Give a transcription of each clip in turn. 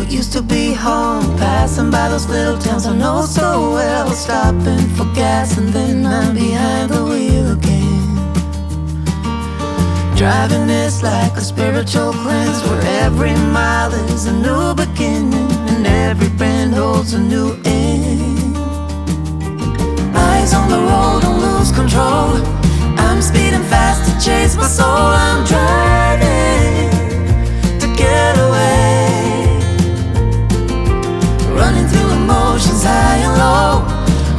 what used to be home, passing by those little towns I know so well, stopping for gas and then I'm behind the wheel again. Driving this like a spiritual cleanse, where every mile is a new beginning and every bend holds a new end. Eyes on the road, don't lose control. I'm speeding fast to chase my soul. I'm driving to get away, running through emotions high and low,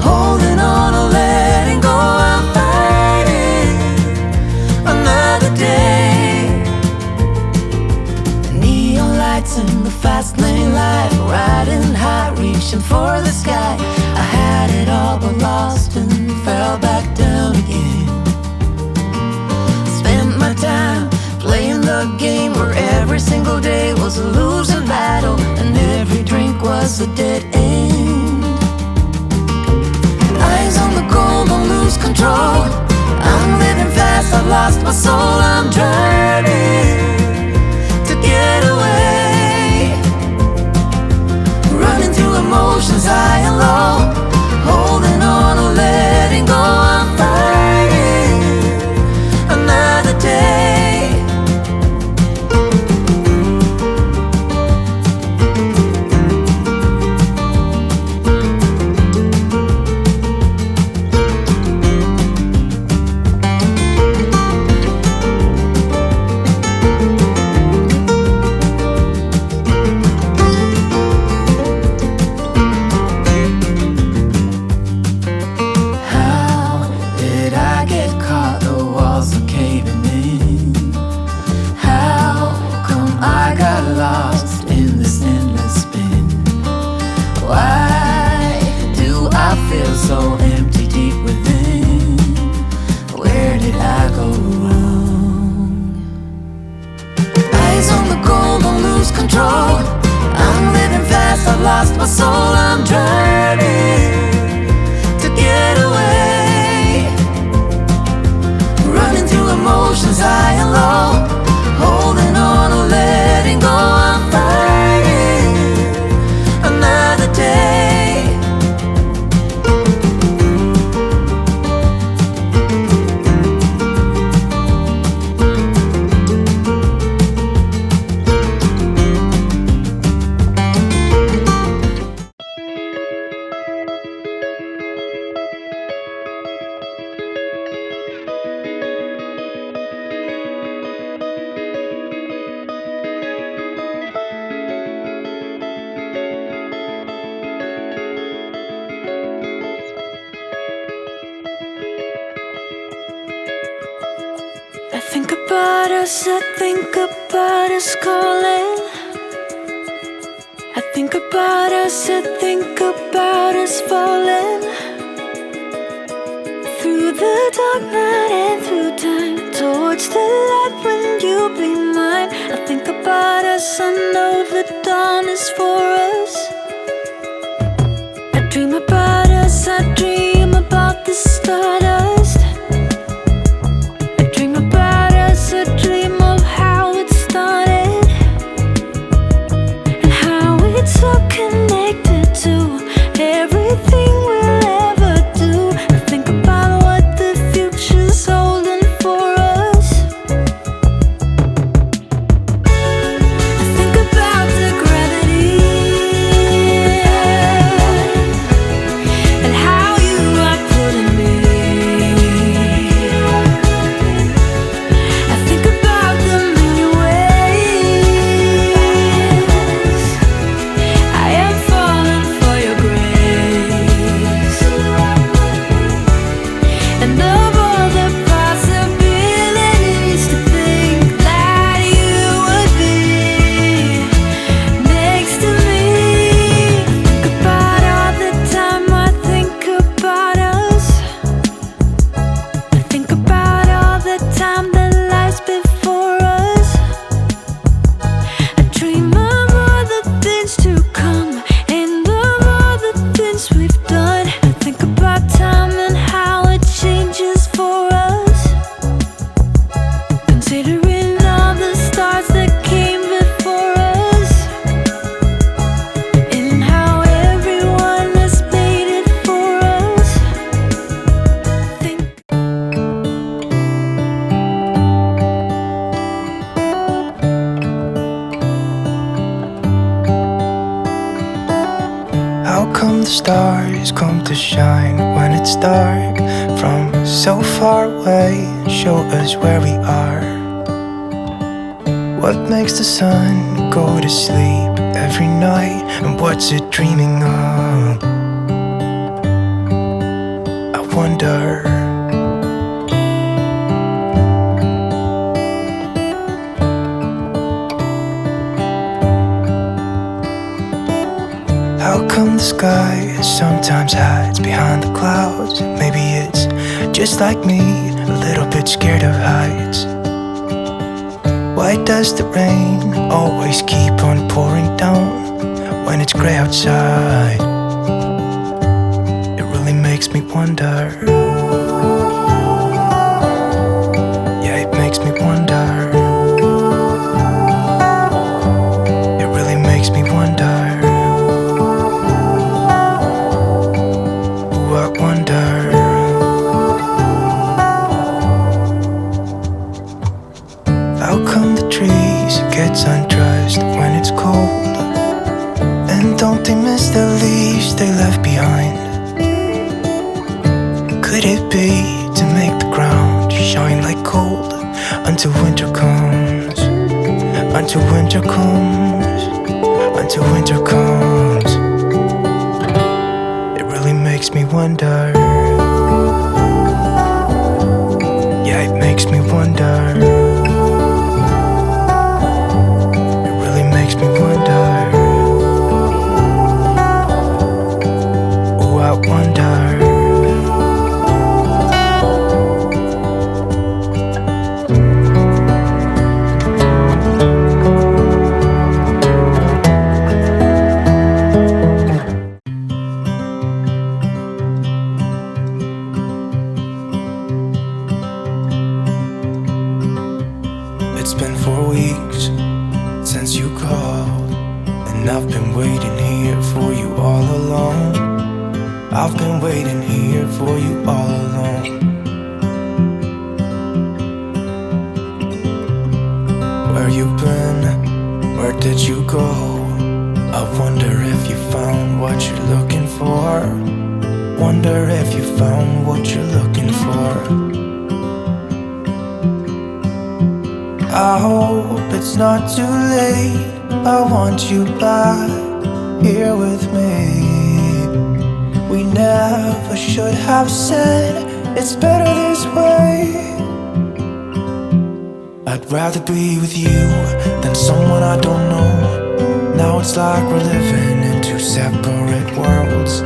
holding on or letting go. I'm fighting another day. Neon lights in the fast lane life, riding high, reaching for the sky. I had it all but lost and fell back down again. Spent my time playing the game where every single day was a losing battle and every drink was a dead end. Eyes on the goal, don't lose control. I'm living fast, I've lost my soul. I'm driving to get away, running through emotions high and low, holding on or letting go. I'm fighting another day. So empty deep within, where did I go wrong? Eyes on the goal, don't lose control. I'm living fast, I've lost my soul. I'm driving to get away, running through emotions high and low, holding on or letting go. I'm fighting another day. I think about us calling. I think about us, I think about us falling through the dark night and through time, towards the light when you'll be mine. I think about us, I know the dawn is for us. I dream about us, I dream about the stardust. I dream of how it started and how it's all connected to everything we'll ever do. I think about what the future's holding for us. I think about the gravity come the stars come to shine when it's dark from so far away and show us where we are? What makes the sun go to sleep every night, and what's it dreaming of? I wonder. How come the sky sometimes hides behind the clouds? Maybe it's just like me, a little bit scared of heights. Why does the rain always keep on pouring down when it's gray outside? It really makes me wonder. Yeah, it makes me wonder. It really makes me wonder. I wonder. How come the trees gets undressed when it's cold? And don't they miss the leaves they left behind? Could it be to make the ground shine like gold until winter comes? Until winter comes. Until winter comes. Makes me wonder. Yeah, it makes me wonder. It really makes me wonder. Oh, I wonder. It's been 4 weeks since you called, and I've been waiting here for you all along. I've been waiting here for you all along. Where you been? Where did you go? I wonder if you found what you're looking for. Wonder if you found what you're looking for. I hope it's not too late. I want you back here with me. We never should have said it's better this way. I'd rather be with you than someone I don't know. Now it's like we're living in two separate worlds.